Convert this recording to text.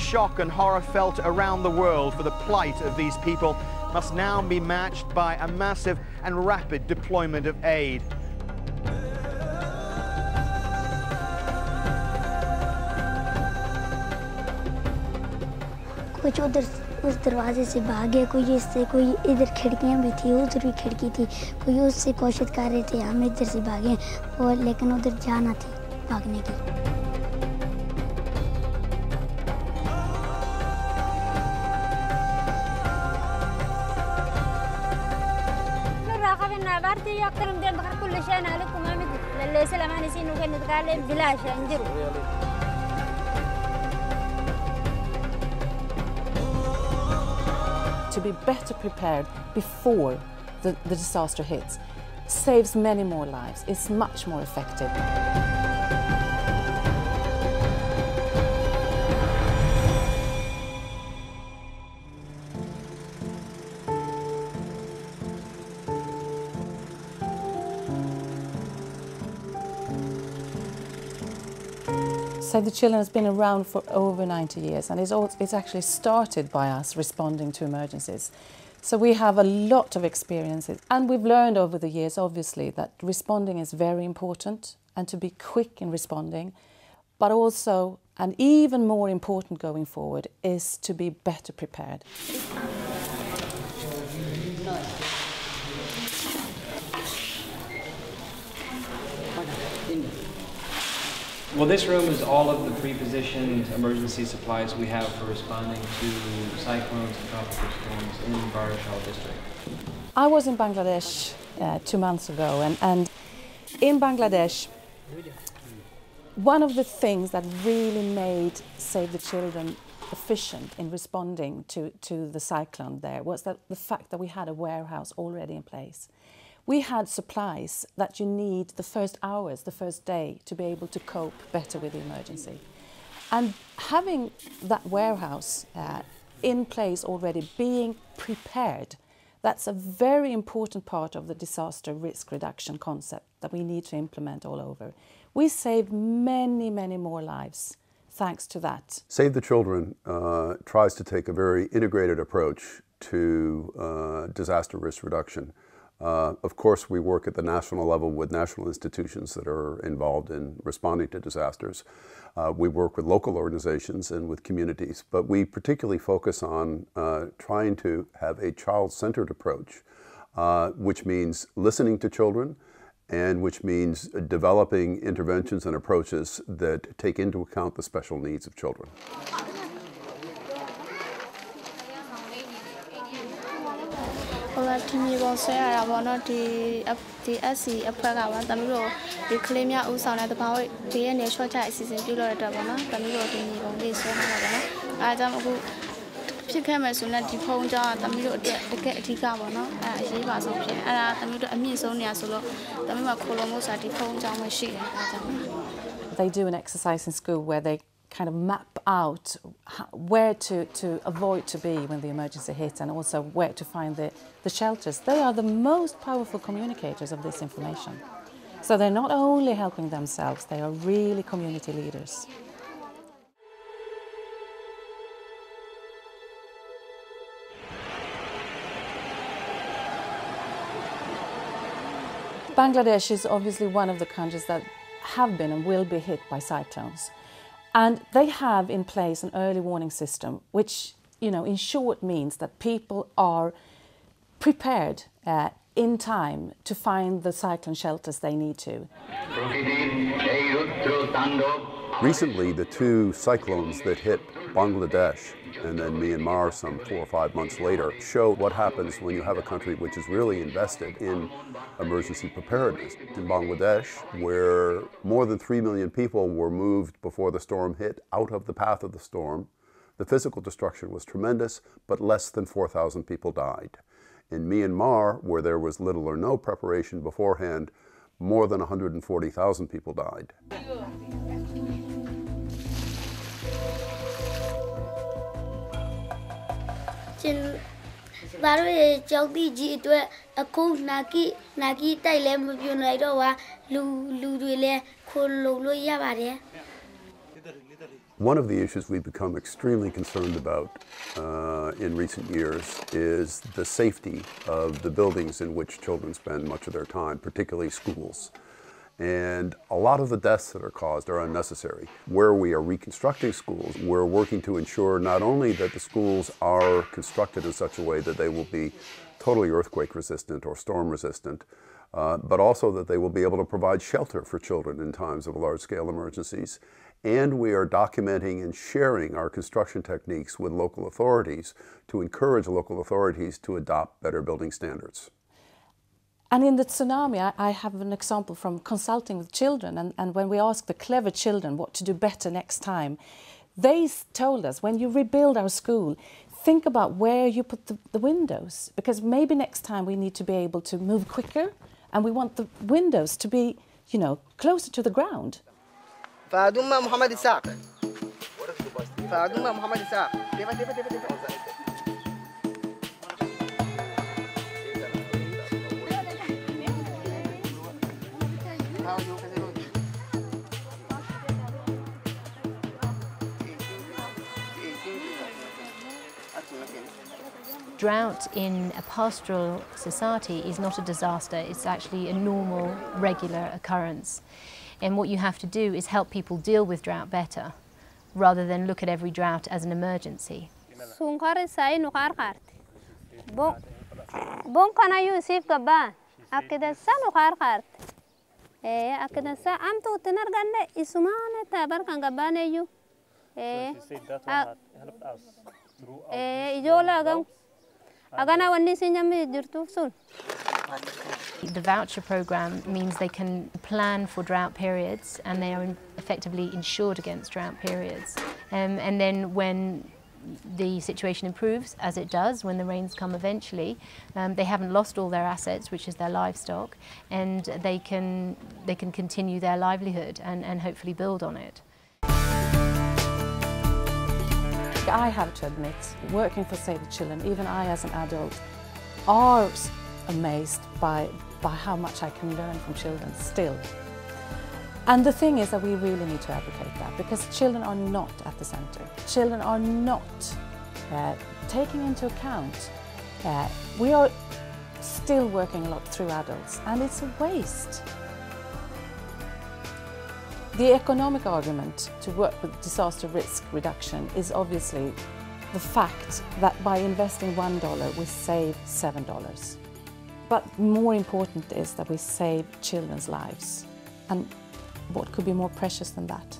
shock and horror felt around the world for the plight of these people must now be matched by a massive and rapid deployment of aid. कुछ उधर उस दरवाजे से भागे, कोई इससे, कोई इधर खिड़कियां भी थी, उधर भी खिड़की थी, कोई उससे कोशिश कर रहे थे हम इधर से भागे और लेकिन उधर जाना थी भागने की. To be better prepared before the disaster hits saves many more lives. It's much more effective. Save the Children has been around for over 90 years, and it's actually started by us responding to emergencies. So we have a lot of experiences, and we've learned over the years, obviously, that responding is very important and to be quick in responding, but also, and even more important going forward, is to be better prepared. Well, this room is all of the pre-positioned emergency supplies we have for responding to cyclones and tropical storms in Barishal district. I was in Bangladesh 2 months ago, and in Bangladesh, one of the things that really made Save the Children efficient in responding to the cyclone there was that the fact that we had a warehouse already in place. We had supplies that you need the first hours, the first day, to be able to cope better with the emergency. And having that warehouse in place already, being prepared, that's a very important part of the disaster risk reduction concept that we need to implement all over. We saved many, many more lives thanks to that. Save the Children tries to take a very integrated approach to disaster risk reduction. Of course, we work at the national level with national institutions that are involved in responding to disasters. We work with local organizations and with communities, but we particularly focus on trying to have a child-centered approach, which means listening to children and which means developing interventions and approaches that take into account the special needs of children. They do an exercise in school where they kind of map out where to avoid to be when the emergency hits, and also where to find the shelters. They are the most powerful communicators of this information. So they're not only helping themselves, they are really community leaders. Bangladesh is obviously one of the countries that have been and will be hit by cyclones. And they have in place an early warning system, which, in short means that people are prepared in time to find the cyclone shelters they need to. Recently, the two cyclones that hit Bangladesh and then Myanmar some 4 or 5 months later show what happens when you have a country which is really invested in emergency preparedness. In Bangladesh, where more than 3 million people were moved before the storm hit out of the path of the storm, the physical destruction was tremendous, but less than 4,000 people died. In Myanmar, where there was little or no preparation beforehand, more than 140,000 people died. One of the issues we've become extremely concerned about in recent years is the safety of the buildings in which children spend much of their time, particularly schools. And a lot of the deaths that are caused are unnecessary. Where we are reconstructing schools, we're working to ensure not only that the schools are constructed in such a way that they will be totally earthquake resistant or storm resistant, but also that they will be able to provide shelter for children in times of large-scale emergencies. And we are documenting and sharing our construction techniques with local authorities to encourage local authorities to adopt better building standards. And in the tsunami, I have an example from consulting with children, and when we asked the clever children what to do better next time, they told us, when you rebuild our school, think about where you put the windows, because maybe next time we need to be able to move quicker, and we want the windows to be, you know, closer to the ground. Drought in a pastoral society is not a disaster, it's actually a normal, regular occurrence. And what you have to do is help people deal with drought better, rather than look at every drought as an emergency. The voucher program means they can plan for drought periods, and they are effectively insured against drought periods. And then when the situation improves, as it does when the rains come eventually, they haven't lost all their assets, which is their livestock, and they can continue their livelihood and hopefully build on it. I have to admit, working for Save the Children, even I as an adult, are amazed by how much I can learn from children still. And the thing is that we really need to advocate that, because children are not at the centre. Children are not taking into account. We are still working a lot through adults, and it's a waste. The economic argument to work with disaster risk reduction is obviously the fact that by investing $1 we save $7. But more important is that we save children's lives. And what could be more precious than that?